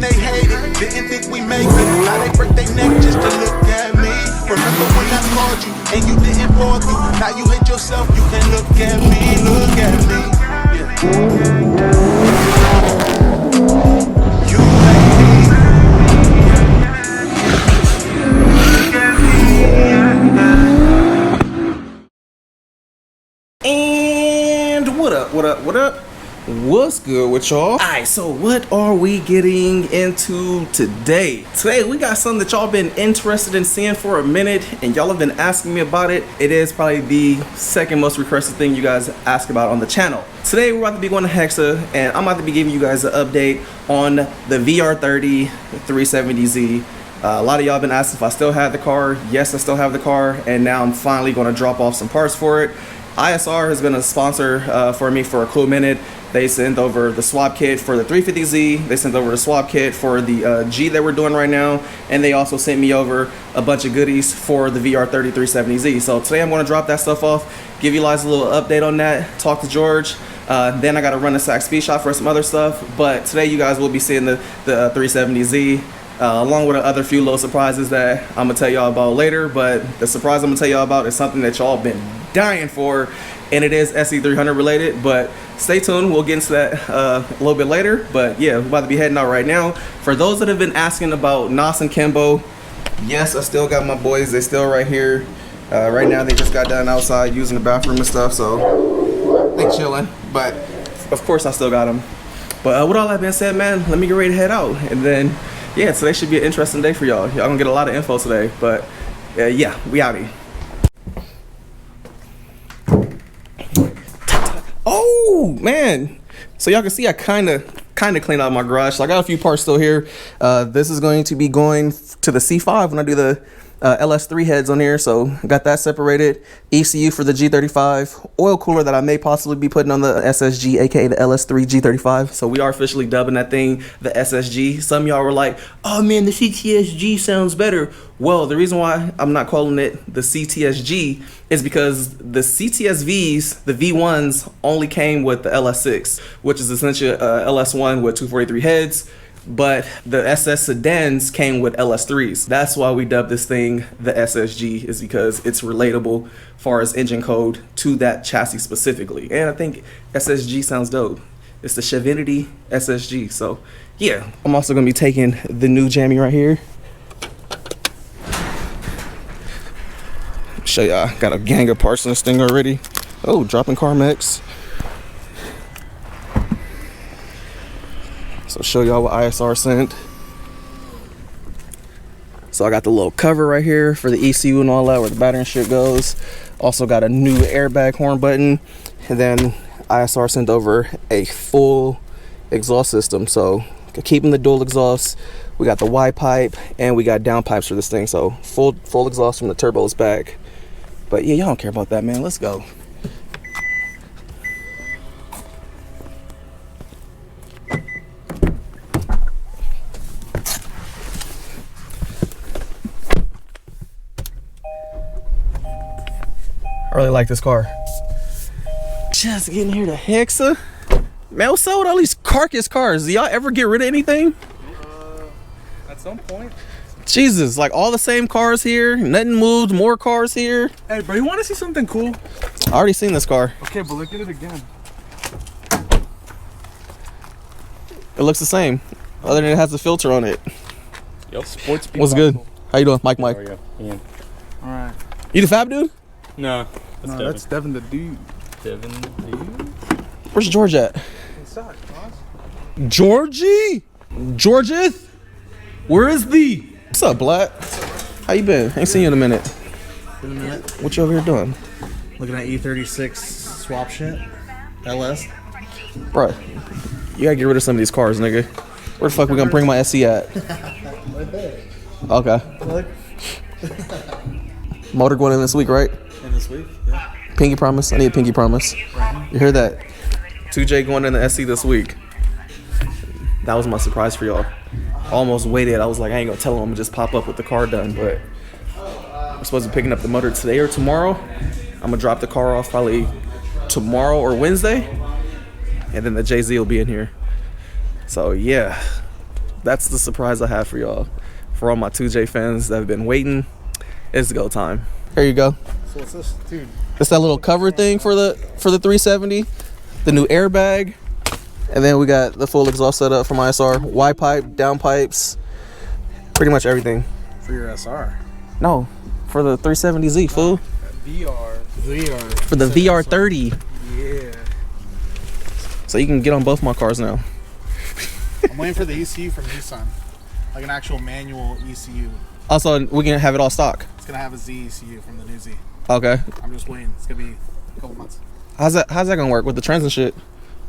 they hated, didn't think we make it. Now they break their neck just to look at me. Remember when I called you and you didn't fall through? Now you hate yourself, you can look at me, look at me. You hate me. And what up, what up, what up? What's good with y'all? Alright, so what are we getting into today? Today we got something that y'all been interested in seeing for a minute, and y'all have been asking me about it. It is probably the second most requested thing you guys ask about on the channel. Today we're about to be going to Hexa, and I'm about to be giving you guys an update on the VR30 370Z. A lot of y'all been asking if I still have the car. Yes, I still have the car, and now I'm finally going to drop off some parts for it. ISR has been a sponsor for me for a cool minute. They sent over the swap kit for the 350Z. They sent over the swap kit for the G that we're doing right now. And they also sent me over a bunch of goodies for the VR30 370Z. So today I'm going to drop that stuff off, give you guys a little update on that, talk to George. Then I got to run the SAC speed shop for some other stuff. But today you guys will be seeing the 370Z. Along with other few little surprises that I'm gonna tell y'all about later. But the surprise I'm gonna tell y'all about is something that y'all been dying for, and it is Sc300 related. But stay tuned, we'll get into that a little bit later. But yeah, we're about to be heading out right now. For those that have been asking about Nas and Kimbo, yes, I still got my boys. They're still right here. Right now they just got done outside using the bathroom and stuff, so they chilling. But of course I still got them. But with all that being said, man, let me get ready to head out, and then yeah, today should be an interesting day for y'all. Y'all gonna get a lot of info today, but yeah, we outie. Oh man, so y'all can see I kind of cleaned out my garage. So I got a few parts still here. This is going to be going to the C5 when I do the LS3 heads on here, so got that separated. ECU for the G35, oil cooler that I may possibly be putting on the SSG, aka the LS3 G35. So we are officially dubbing that thing the SSG. Some of y'all were like, oh man, the CTSG sounds better. Well, the reason why I'm not calling it the CTSG is because the CTSVs, the V1s, only came with the LS6, which is essentially a LS1 with 243 heads. But the SS sedans came with LS3s. That's why we dubbed this thing the SSG, is because it's relatable far as engine code to that chassis specifically. And I think SSG sounds dope. It's the Chevinity SSG. So yeah, I'm also gonna be taking the new jammy right here. Show y'all, got a gang of parts in this thing already. Oh, dropping Carmex. So show y'all what ISR sent. So I got the little cover right here for the ECU and all that, where the battery and shit goes. Also got a new airbag horn button. And then ISR sent over a full exhaust system. So keeping the dual exhaust, we got the Y pipe and we got down pipes for this thing. So full exhaust from the turbos back. But yeah, y'all don't care about that, man. Let's go. I really like this car. Just getting here to Hexa. Man, what's up with all these carcass cars? Do y'all ever get rid of anything? At some point. Jesus, like all the same cars here, nothing moved, more cars here. Hey, bro, you want to see something cool? I already seen this car. Okay, but look at it again. It looks the same, other than it has a filter on it. Yep. Sports people. What's good? How you doing? Mike. How are you? Ian. All right. You the fab dude? No, that's Devin the dude. Devin the dude? Where's George at? Inside, boss. Georgie? Georgeth? Where is thee? What's up, Black? How you been? Ain't seen you in a minute. Been a minute. What you over here doing? Looking at E36 swap shit. LS. Bro, you gotta get rid of some of these cars, nigga. Where the fuck we gonna bring my SC at? Right there. Okay. Look. Motor going in this week, right? In this week? Yeah. Pinky promise? I need a pinky promise. You heard that? 2J going in the SC this week. That was my surprise for y'all. Almost waited. I was like, I ain't gonna tell him I'm gonna just pop up with the car done, but I'm supposed to be picking up the motor today or tomorrow. I'm gonna drop the car off probably tomorrow or Wednesday, and then the JZ will be in here. So yeah, that's the surprise I have for y'all. For all my 2J fans that have been waiting, it's go time. Here you go. So what's this, dude? It's that little cover thing for the 370, the new airbag, and then we got the full exhaust setup from ISR, Y pipe, down pipes, pretty much everything. For your SR. No, for the 370Z, fool. VR. For the VR30. Yeah. So you can get on both my cars now. I'm waiting for the ECU from Nissan. Like an actual manual ECU. Also, we can have it all stock. It's gonna have a Z ECU from the new Z. Okay. I'm just waiting. It's gonna be a couple months. How's that gonna work with the trans and shit?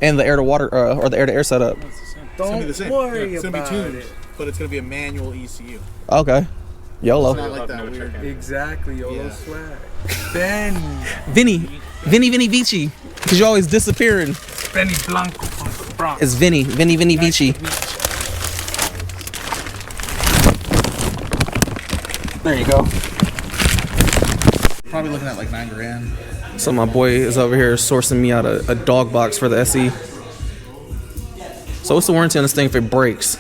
And the air to water or the air to air setup? It's gonna be the same. It's gonna be tuned, but it's gonna be a manual ECU. Okay. YOLO. It's not like that weird. Exactly, YOLO Yeah. swag. Vinny Vici. Cause you always disappearing. Benny Blanco from the Bronx. It's Vinny Vici. There you go. Probably looking at like $9 grand. So my boy is over here sourcing me out a dog box for the SE. So what's the warranty on this thing if it breaks?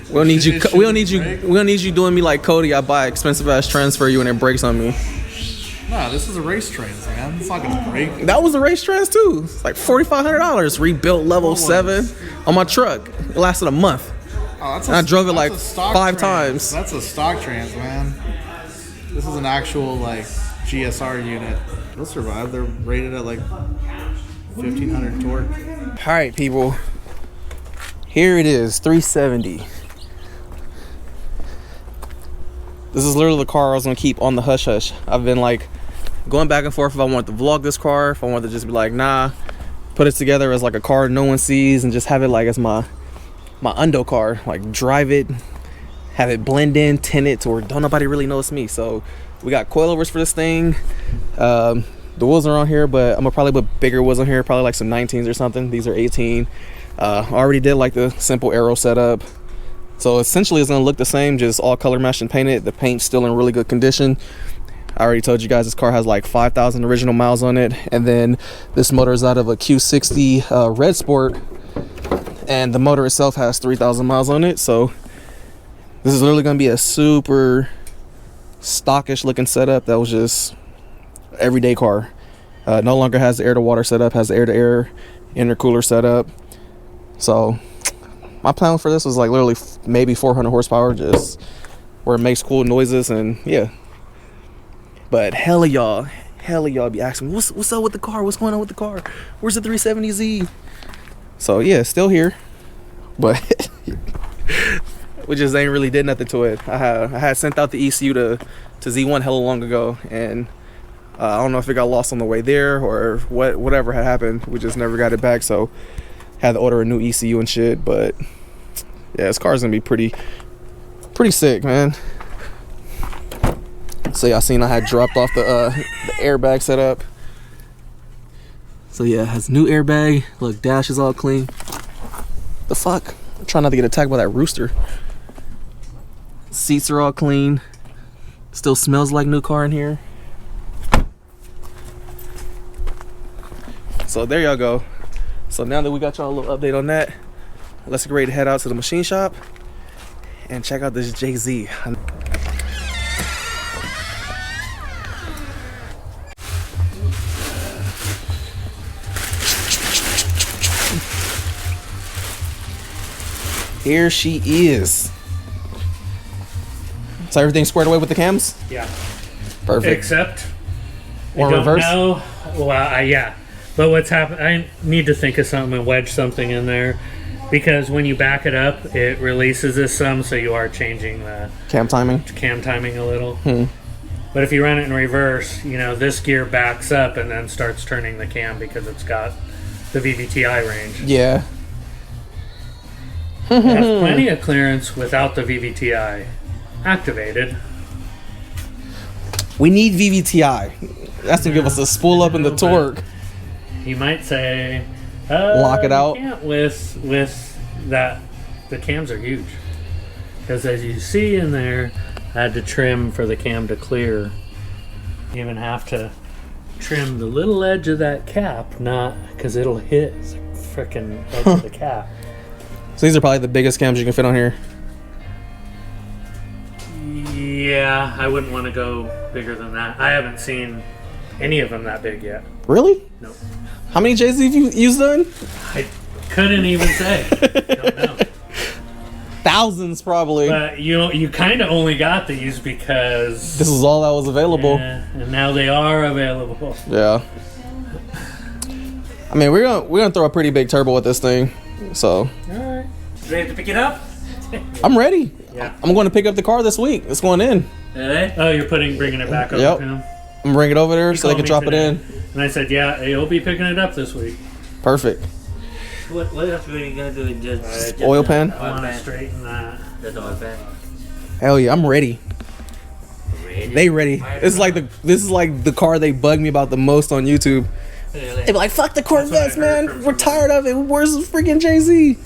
We don't need you doing me like Cody. I buy expensive ass trends for you and it breaks on me. Nah, this is a race trans, man. It's not gonna break. That was a race trans too. It's like $4,500. Rebuilt level 7 on my truck. It lasted a month. Oh, that's And I drove it like a stock 5 trans. times. That's a stock trans, man. This is an actual like GSR unit. It'll survive. They're rated at like 1,500 torque. All right, people. Here it is, 370. This is literally the car I was gonna keep on the hush hush. I've been like going back and forth if I want to vlog this car, if I want to just be like, nah, put it together as like a car no one sees and just have it like as my undo car, like drive it, have it blend in, tint it to where don't nobody really notice me. So we got coilovers for this thing. The wheels are on here, but I'm gonna probably put bigger wheels on here, probably like some 19s or something. These are 18. I already did like the simple aero setup. So essentially it's gonna look the same, just all color mesh and painted. The paint's still in really good condition. I already told you guys this car has like 5,000 original miles on it. And then this motor is out of a Q60 Red Sport. And the motor itself has 3,000 miles on it. So this is literally gonna be a super stockish looking setup that was just everyday car. No longer has the air to water setup, has the air to air intercooler setup. So my plan for this was like literally maybe 400 horsepower, just where it makes cool noises and yeah. But hell of y'all be asking me, what's up with the car? What's going on with the car? Where's the 370Z? So yeah, still here, but we just ain't really did nothing to it. I had sent out the ECU to Z1 hella long ago, and I don't know if it got lost on the way there or whatever had happened. We just never got it back, so had to order a new ECU and shit. But yeah, this car's gonna be pretty sick, man. So y'all seen I had dropped off the airbag setup. So yeah, it has new airbag. Look, dash is all clean. The fuck? I'm trying not to get attacked by that rooster. Seats are all clean. Still smells like new car in here. So there y'all go. So now that we got y'all a little update on that, let's get ready to head out to the machine shop and check out this JZ. Here she is. So everything squared away with the cams? Yeah. Perfect. Except Or I don't reverse? know. Well, yeah. But what's happened? I need to think of something and wedge something in there, because when you back it up, it releases this some, so you are changing the Cam timing? cam timing a little. But if you run it in reverse, you know, this gear backs up and then starts turning the cam because it's got the VVTi range. Yeah. It has plenty of clearance without the VVTi activated. We need VVTi. That's to give us a spool up in the torque. You might say, Lock it out. You can't with that. The cams are huge, because as you see in there, I had to trim for the cam to clear. You even have to trim the little edge of that cap, not because it'll hit. It's like freaking edge of the cap. So these are probably the biggest cams you can fit on here. Yeah, I wouldn't want to go bigger than that. I haven't seen any of them that big yet. Really? Nope. How many JZ have you used done? I couldn't even say. Don't know. Thousands, probably. But you kind of only got these because This is all that was available. and now they are available. Yeah. I mean, we're gonna throw a pretty big turbo with this thing. So All right. Ready to pick it up? I'm ready. Yeah. I'm going to pick up the car this week. It's going in. Really? Oh, you're bringing it back over Yep. to him? I'm gonna bring it over there so they can Called drop me it today, in. And I said, yeah, you'll be picking it up this week. Perfect. What else are you gonna do? Just Oil pan. I want to straighten that. Just oil pan. Hell yeah, I'm ready. They ready. This is like the car they bug me about the most on YouTube. They be like, "Fuck the Corvettes, man. We're tired of it. Where's the freaking Jay-Z?"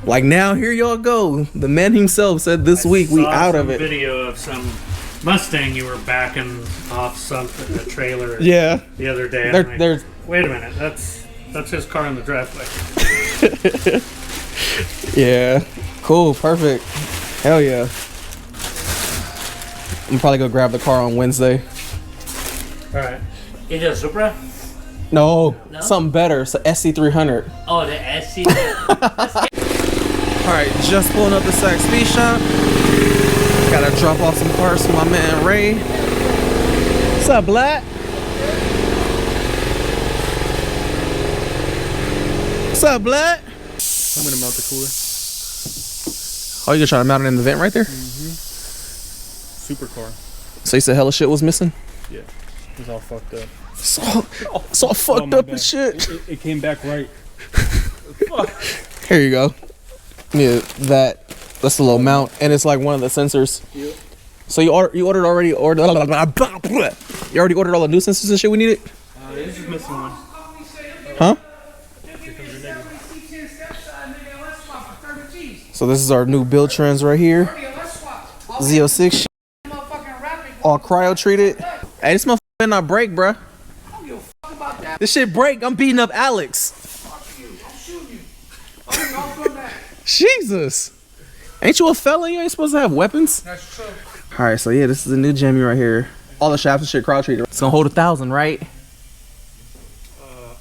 Like now, here y'all go. The man himself said this week we Saw out some of it. Video of some Mustang you were backing off something, a trailer. Yeah, The other day. they're I'm like, they're wait a minute, that's his car in the driveway. yeah, cool, perfect. Hell yeah. I'm probably gonna grab the car on Wednesday. All right. Is it a Supra? No, something better. It's a SC300. Oh, the SC. All right, just pulling up the Sac Speed Shop. Gotta drop off some parts for my man Ray. What's up, Black? What's up, Black? I'm gonna mount the cooler. Oh, you gonna try to mount it in the vent right there? Supercar. So you said hella shit was missing? Yeah. It's all fucked up. It's all fucked my up bad. and shit. It came back right. Here you go. Yeah, that's a little mount, and it's like one of the sensors. Yep. So you already ordered all the new sensors and shit we needed? It's just missing one. Huh? So this is our new build trends right here. Z06 shit. All cryo treated. Hey, this motherfucker better not break, bruh. This shit break. I'm beating up Alex. Jesus. Ain't you a felon? You ain't supposed to have weapons? That's true. Alright, so yeah, this is a new Jimmy right here. All the shafts and shit cryo treated. It's gonna hold 1,000, right?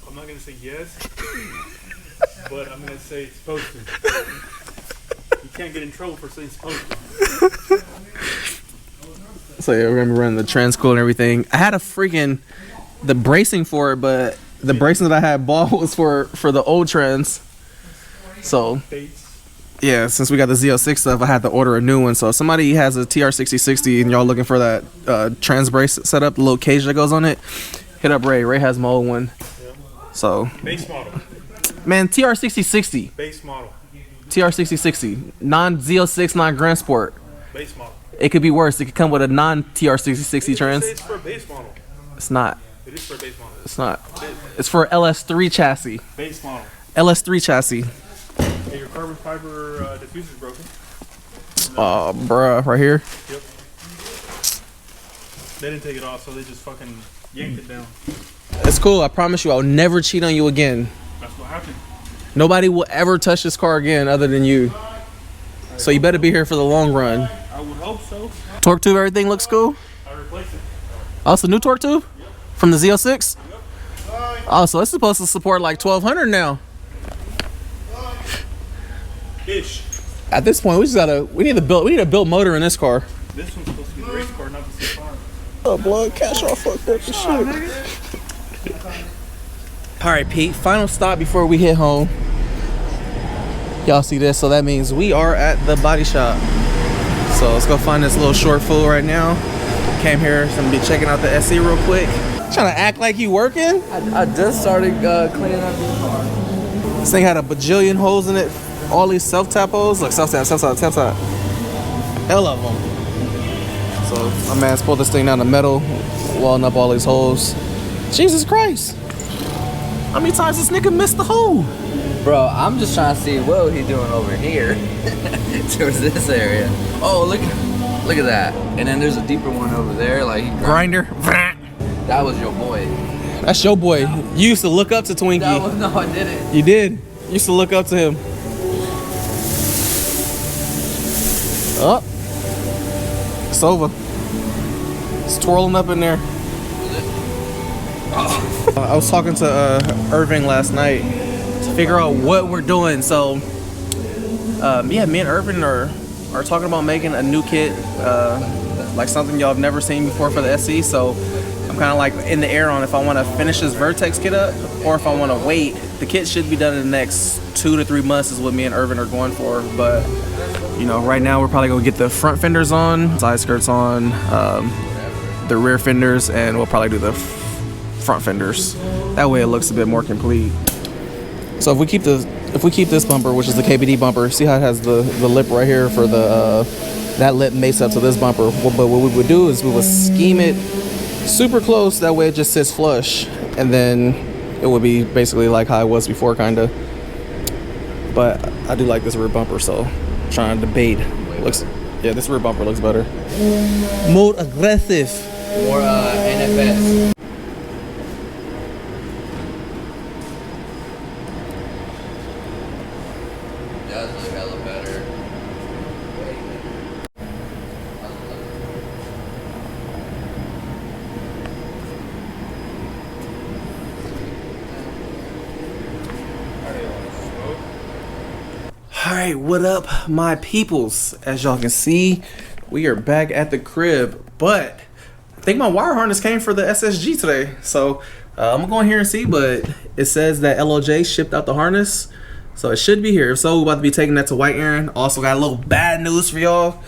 I'm not gonna say yes, but I'm gonna say it's supposed to. You can't get in trouble for saying supposed to. So yeah, we're gonna be running the transcool and everything. I had the bracing for it, but the bracing that I had bought was for the old trends. So Bates. yeah, since we got the Z06 stuff, I had to order a new one. So if somebody has a TR6060 and y'all looking for that trans brace setup, the little cage that goes on it, hit up Ray. Ray has my old one. Yep. So Base model. man, TR6060, Base model. TR6060, non-Z06, non-Grand Sport. Base model. It could be worse. It could come with a non-TR6060 trans. It's for a base model. It's not. It is for a base model. It's not. It's for LS3 chassis. Base model. LS3 chassis. Hey, your carbon fiber diffuser's broken. Oh, bruh, right here. Yep. They didn't take it off, so they just fucking yanked it down. It's cool. I promise you, I'll never cheat on you again. That's what happened. Nobody will ever touch this car again other than you. So you better be here for the long run. I would hope so. Torque tube, everything looks cool. I replaced it. Oh, it's a new torque tube from the Z06. Oh, so it's supposed to support like 1,200 now. Ish. At this point, we need a built motor in this car. This one's supposed to be the race car, not the C5. Oh, blood, cash all fucked up and shit. All right, Pete. Final stop before we hit home. Y'all see this? So that means we are at the body shop. So let's go find this little short fool right now. Came here, so I'm gonna be checking out the SC real quick. Trying to act like you working? I just started cleaning up the car. This thing had a bajillion holes in it. All these self-tap holes. Look, self-tap. Hell of them. So my man's pulled this thing down the metal, welding up all these holes. Jesus Christ. How many times this nigga missed the hole? Bro, I'm just trying to see what he doing over here towards this area. Oh, look at that. And then there's a deeper one over there. Like Grinder. that was your boy. That's your boy. You used to look up to Twinkie. No, I didn't. You did. Used to look up to him. Oh, it's over. It's twirling up in there. I was talking to Irving last night to figure out what we're doing. So, yeah, me and Irving are talking about making a new kit, like something y'all have never seen before for the SC. So, I'm kind of like in the air on if I want to finish this Vertex kit up or if I want to wait. The kit should be done in the next 2 to 3 months is what me and Irving are going for. But, you know, right now we're probably going to get the front fenders on, side skirts on, the rear fenders, and we'll probably do the front fenders. That way it looks a bit more complete. So if we keep this bumper, which is the KBD bumper, see how it has the lip right here for the that lip mates up to this bumper. But what we would do is we would scheme it super close, that way it just sits flush, and then it would be basically like how it was before, kinda. But I do like this rear bumper, so I'm trying to debate. Yeah, this rear bumper looks better. More aggressive. More NFS. Does look hella better. All right, what up, my peoples? As y'all can see, we are back at the crib, but I think my wire harness came for the SSG today. So I'm gonna go in here and see, but it says that LOJ shipped out the harness, so it should be here. So we're about to be taking that to White Aaron. Also got a little bad news for y'all.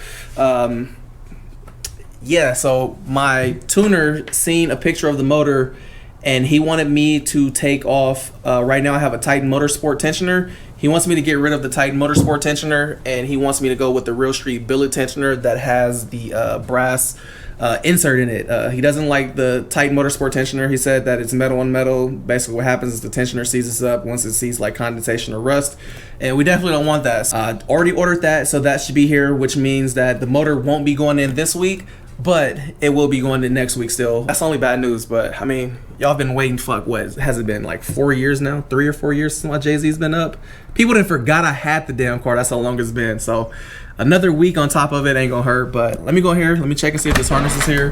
Yeah, so my tuner seen a picture of the motor and he wanted me to take off, right now I have a Titan Motorsport tensioner. He wants me to get rid of the Titan Motorsport tensioner, and he wants me to go with the Real Street billet tensioner that has the brass insert in it. He doesn't like the Titan Motorsport tensioner. He said that it's metal on metal. Basically what happens is the tensioner seizes up once it sees like condensation or rust, and we definitely don't want that. So, already ordered that, so that should be here, which means that the motor won't be going in this week, but it will be going in next week still. That's only bad news, but I mean, y'all been waiting, fuck, what has it been, like 4 years now? 3 or 4 years since my Jay-Z's been up? People done forgot I had the damn car. That's how long it's been. So another week on top of it ain't gonna hurt. But let me go in here, let me check and see if this harness is here,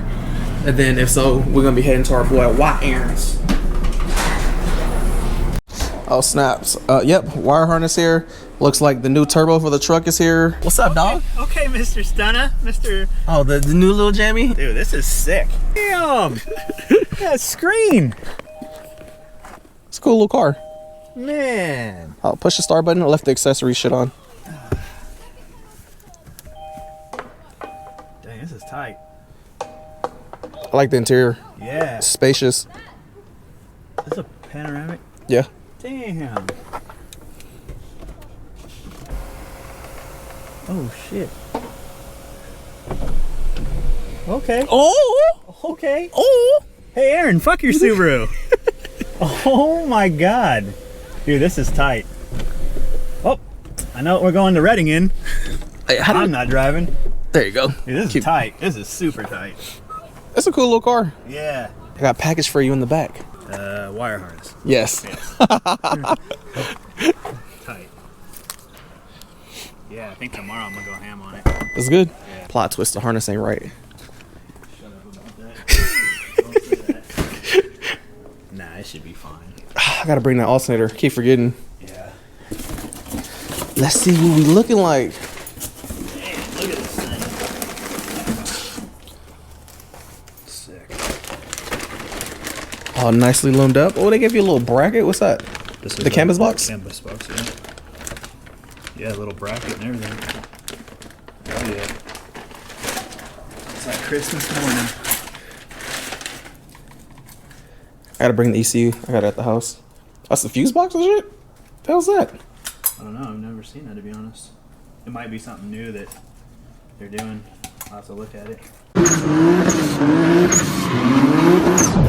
and then if so, we're gonna be heading to our boy White Aaron's. Oh snaps. Yep, wire harness here. Looks like the new turbo for the truck is here. What's up, dog? Okay, Mr. Stunna. Mr. Oh, the new little jammy? Dude, this is sick. Damn. That screen. It's a cool little car. Man. Oh, push the start button. I left the accessory shit on. Dang, this is tight. I like the interior. Yeah. It's spacious. Is this a panoramic? Yeah. Damn. Oh, shit. Okay. Oh! Okay. Oh! Hey, Aaron, fuck your Subaru. Oh, my God. Dude, this is tight. Oh, I know what we're going to Reading in. Hey, I'm not driving. There you go. Dude, this is tight. This is super tight. It's a cool little car. Yeah. I got a package for you in the back. Wire harness. Yes. Tight. Yeah, I think tomorrow I'm gonna go ham on it. It's good. Yeah. Plot twist, the harness ain't right. Shut up about that. Don't say that. Nah, it should be fine. I gotta bring that alternator. Keep forgetting. Yeah. Let's see what we looking like. Man, look at this thing. Sick. Oh, nicely loomed up. Oh, they gave you a little bracket. What's that? This is The canvas box? Canvas box, yeah. Yeah, a little bracket and everything. Oh yeah. It's like Christmas morning. I gotta bring the ECU. I got it at the house. That's the fuse box and shit? What the hell's that? I don't know, I've never seen that, to be honest. It might be something new that they're doing. I'll have to look at it. I've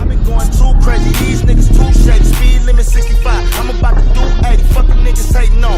been going too crazy, these niggas too shady. Speed limit 65, I'm about to do 80. Fucking niggas hating on.